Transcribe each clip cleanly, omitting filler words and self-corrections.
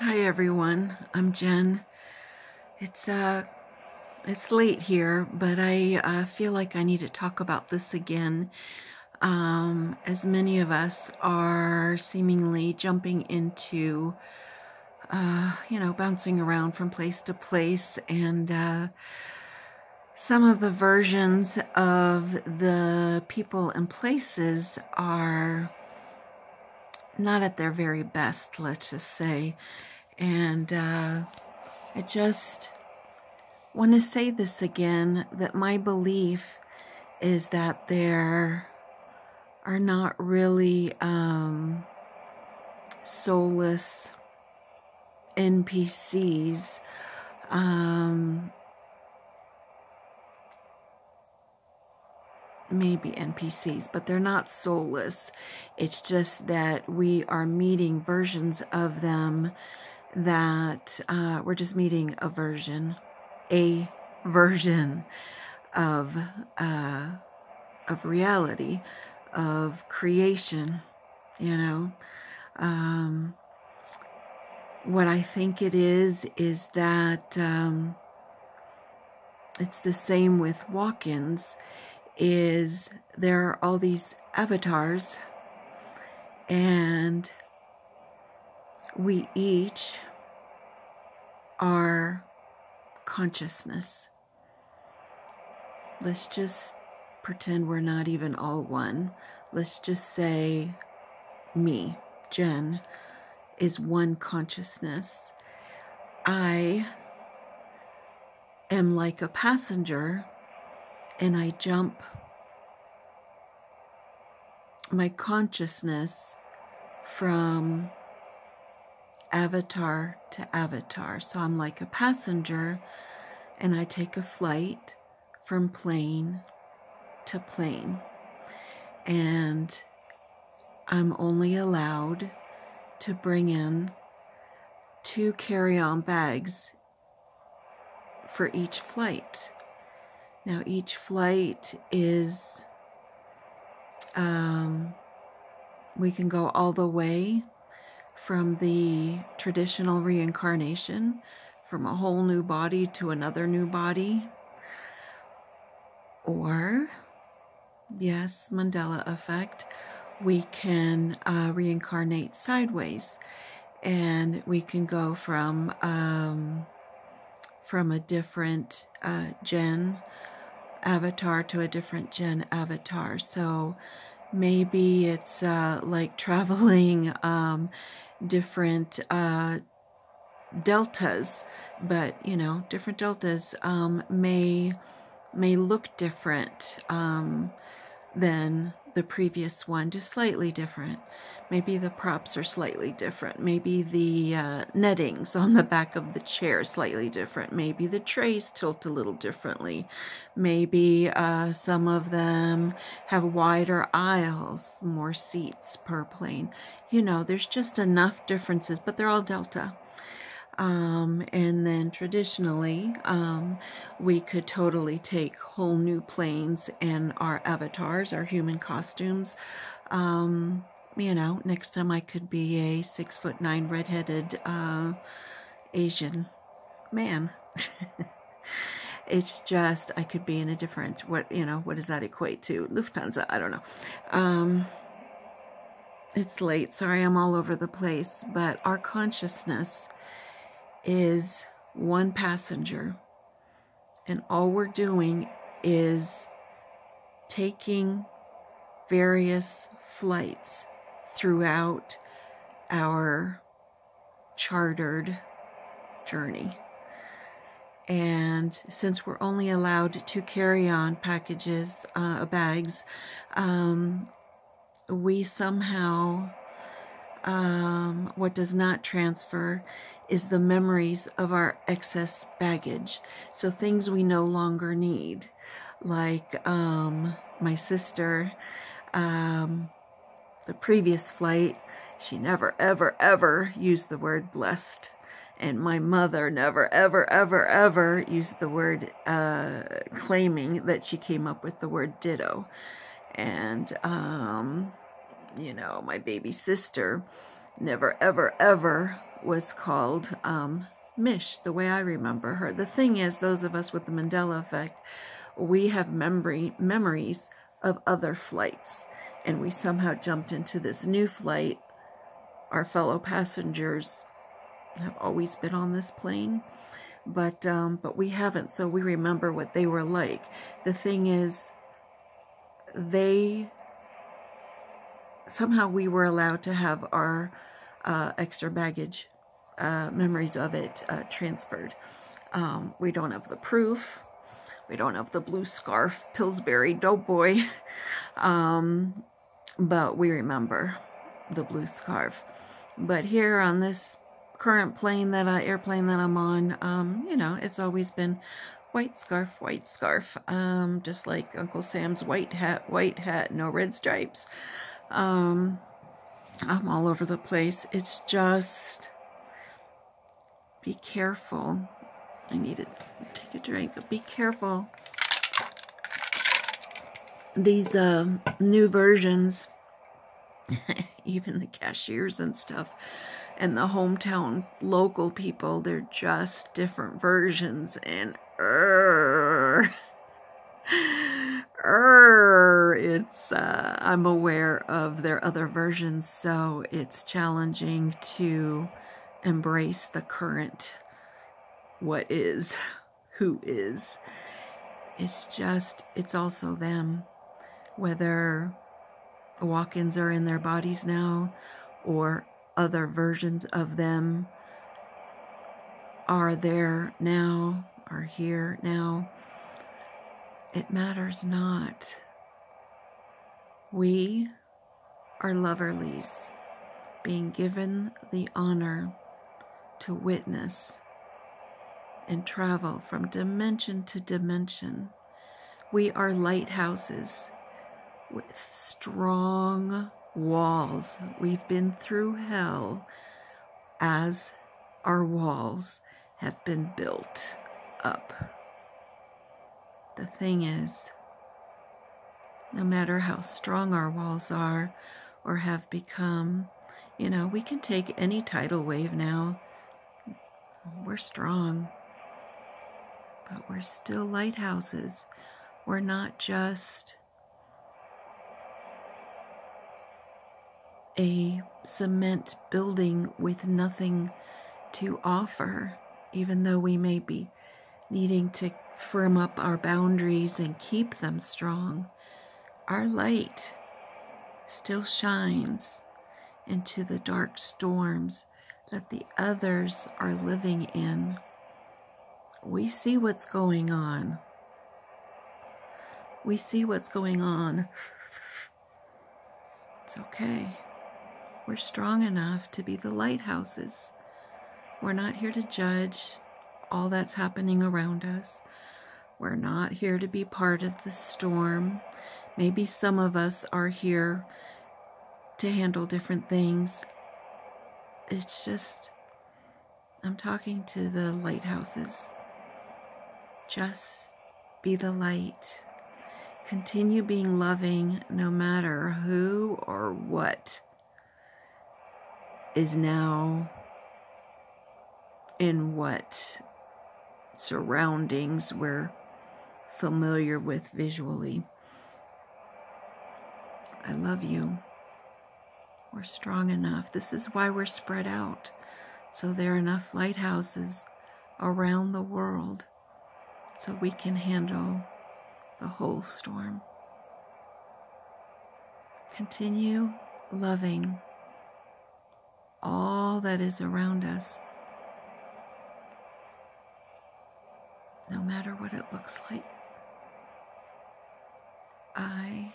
Hi everyone, I'm Jen. It's late here, but I feel like I need to talk about this again. As many of us are seemingly jumping into, bouncing around from place to place, and some of the versions of the people and places are not at their very best, let's just say. And I just want to say this again, that my belief is that there are not really soulless NPCs. Maybe NPCs, but they're not soulless. It's just that we are meeting versions of them that we're just meeting a version of reality, of creation, what I think it is that it's the same with walk-ins. Is there are all these avatars, and we each are consciousness. Let's just pretend we're not even all one. Let's just say me, Jen, is one consciousness. I am like a passenger, and I jump my consciousness from avatar to avatar. So I'm like a passenger, and I take a flight from plane to plane. And I'm only allowed to bring in 2 carry-on bags for each flight. Now, each flight is, we can go all the way from the traditional reincarnation, from a whole new body to another new body. Or, yes, Mandela Effect, we can reincarnate sideways. And we can go from a different Gen avatar to a different Gen avatar. So maybe it's like traveling different deltas, but different deltas may look different than the previous one, just slightly different. Maybe the props are slightly different. Maybe the nettings on the back of the chair are slightly different. Maybe the trays tilt a little differently. Maybe some of them have wider aisles, more seats per plane. There's just enough differences, but they're all delta. And then traditionally, we could totally take whole new planes and our avatars, our human costumes. Next time I could be a 6'9" redheaded Asian man. It's just I could be in a different, what does that equate to? Lufthansa, I don't know. It's late, sorry I'm all over the place, but our consciousness is one passenger, and all we're doing is taking various flights throughout our chartered journey. And since we're only allowed to carry on packages, bags, we somehow, what does not transfer is the memories of our excess baggage. So things we no longer need, like my sister, the previous flight, she never, ever, ever used the word blessed. And my mother never, ever, ever, ever used the word, claiming that she came up with the word ditto. And, my baby sister never, ever, ever was called Mich, the way I remember her. The thing is, those of us with the Mandela Effect, we have memories of other flights, and we somehow jumped into this new flight. Our fellow passengers have always been on this plane, but we haven't, so we remember what they were like. The thing is, somehow we were allowed to have our extra baggage, memories of it transferred. We don't have the proof. We don't have the blue scarf, Pillsbury Dough Boy, but we remember the blue scarf. But here on this current plane airplane that I'm on, you know, it's always been white scarf, just like Uncle Sam's white hat, no red stripes. I'm all over the place. It's just, be careful. I need to take a drink. Be careful. These new versions, even the cashiers and stuff, and the hometown local people, they're just different versions, and it's I'm aware of their other versions, so it's challenging to embrace the current what is, who is. It's also them, whether walk-ins are in their bodies now or other versions of them are there now, are here now. It matters not. We are Loverlies, being given the honor to witness and travel from dimension to dimension. We are lighthouses with strong walls. We've been through hell as our walls have been built up. The thing is, no matter how strong our walls are or have become, you know, we can take any tidal wave now. We're strong, but we're still lighthouses. We're not just a cement building with nothing to offer, even though we may be needing to firm up our boundaries and keep them strong. Our light still shines into the dark storms that the others are living in. We see what's going on. We see what's going on. It's okay. We're strong enough to be the lighthouses. We're not here to judge all that's happening around us. We're not here to be part of the storm. Maybe some of us are here to handle different things. It's just, I'm talking to the lighthouses. Just be the light. Continue being loving no matter who or what is now in what surroundings we're familiar with visually. I love you. We're strong enough. This is why we're spread out, so there are enough lighthouses around the world so we can handle the whole storm. Continue loving all that is around us, no matter what it looks like. I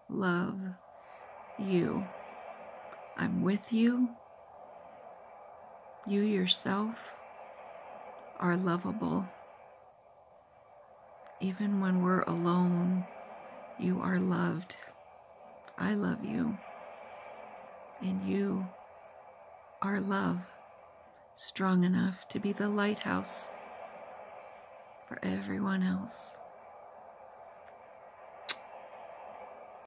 love you. I'm with you. You yourself are lovable. Even when we're alone, you are loved. I love you. And you are love, strong enough to be the lighthouse for everyone else.